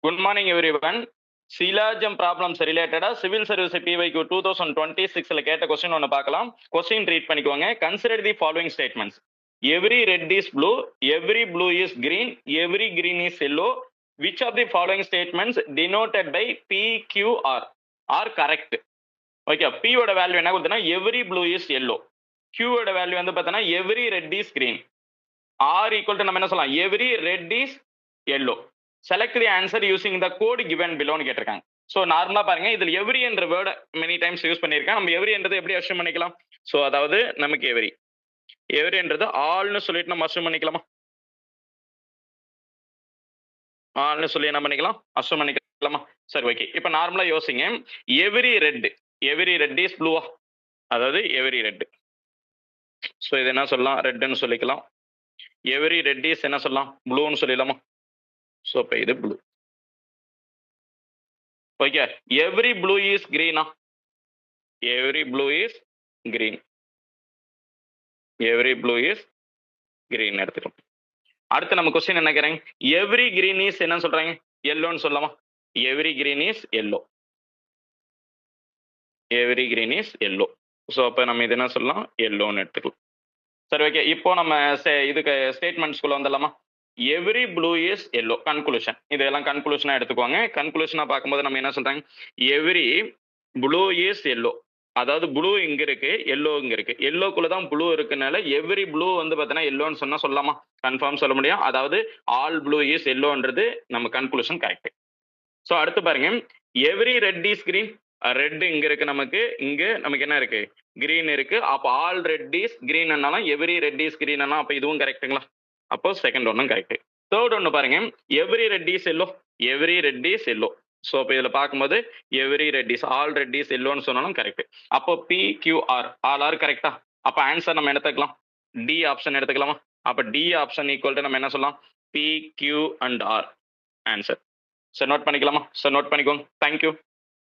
Good morning, everyone. Silajam problems related civil service PYQ 2026 ல கேட்ட question ஒன்று பார்க்கலாம். கொஸ்டின் ரீட் பண்ணிக்கோங்க. Consider the following statements. Every red is blue, every blue is green, every green is yellow. Which of the following statements denoted by PQR are correct? Okay, P ஓட value என்ன கொடுத்தனா every blue is yellow. Q ஓட value வந்து பார்த்தோன்னா every red is green. R equal to நம்ம என்ன சொல்லலாம், every red is yellow. Select the answer using the code given பிலோன்னு கேட்டிருக்காங்க. ஸோ நார்மலா பாருங்க, இதுல எவ்ரி என்ற வேர்டு மெனி டைம்ஸ் யூஸ் பண்ணியிருக்கேன். நம்ம எவ்ரி என்றது எப்படி அஷ்யூம் பண்ணிக்கலாம்? ஸோ அதாவது நமக்கு எவ்ரி என்றது ஆல்னு சொல்லிட்டு நம்ம அஷ்யூம் பண்ணிக்கலாமா? ஆல்னு சொல்லி என்ன பண்ணிக்கலாம், அஷ்யூம் பண்ணிக்கலாமா? சரி, ஓகே. இப்போ நார்மலா யோசிங்க, எவ்ரி ரெட் இஸ் ப்ளூவா, அதாவது எவ்ரி ரெட். ஸோ இது என்ன சொல்லலாம், ரெட்னு சொல்லிக்கலாம். எவ்ரி ரெட் இஸ் என்ன சொல்லலாம், ப்ளூன்னு சொல்லிடலாமா? ஸோ இப்போ இது ப்ளூ. ஓகே, எவ்ரி ப்ளூ இஸ் கிரீனா? Every blue is green. Every blue is green எடுத்துக்கலாம். அடுத்து நம்ம கொஸ்டின் என்ன கேக்குறாங்க, எவ்ரி கிரீன் இஸ் என்ன சொல்றாங்க, எல்லோன்னு சொல்லலாமா? Every green is yellow. Every green is yellow. So அப்போ நம்ம இது என்ன சொல்லலாம், எல்லோன்னு எடுத்துக்கலாம். சரி, ஓகே. இப்போ நம்ம இதுக்கு ஸ்டேட்மெண்ட்ஸ்குள்ள வந்துடலாமா? Every blue is yellow. Conclusion, இதெல்லாம் கன்க்ளூஷனா எடுத்துக்கோங்க. கன்க்ளூஷனா பார்க்கும்போது நம்ம என்ன சொல்றாங்க, எவ்ரி ப்ளூ இஸ் எல்லோ. அதாவது ப்ளூ இங்க இருக்கு, எல்லோ இங்க இருக்கு. எல்லோக்குள்ள தான் ப்ளூ இருக்குனால எவ்ரி ப்ளூ வந்து பார்த்தீங்கன்னா எல்லோன்னு சொன்னா சொல்லலாமா? கன்ஃபார்ம் சொல்ல முடியும். அதாவது ஆல் ப்ளூ இஸ் எல்லோன்றது நம்ம கன்க்ளூஷன் கரெக்ட். ஸோ அடுத்து பாருங்க, every red is green. Red இங்க இருக்கு, இங்க நமக்கு என்ன இருக்கு, கிரீன் இருக்கு. அப்போ ஆல் ரெட் இஸ் கிரீன் என்னாலும் எவ்ரி ரெட் இஸ் கிரீன், அப்போ இதுவும் கரெக்ட்டுங்களா? அப்போ செகண்ட் ஒன்னும் கரெக்ட். தேர்ட் ஒன்று பாருங்க, every red is yellow. Every red is yellow. So இப்போ இதில் பார்க்கும்போது every red is, all red is எல்லோன்னு சொன்னாலும் கரெக்ட். அப்போ PQR ஆல் ஆர் கரெக்டா? அப்போ ஆன்சர் நம்ம எடுத்துக்கலாம், டி ஆப்ஷன் எடுத்துக்கலாமா? அப்போ டி ஆப்ஷன் ஈக்குவல் டு நம்ம என்ன சொல்லலாம், PQ and R answer. Sir note பண்ணிக்கலாமா? சார் நோட் பண்ணிக்கோங்க. தேங்க்யூ.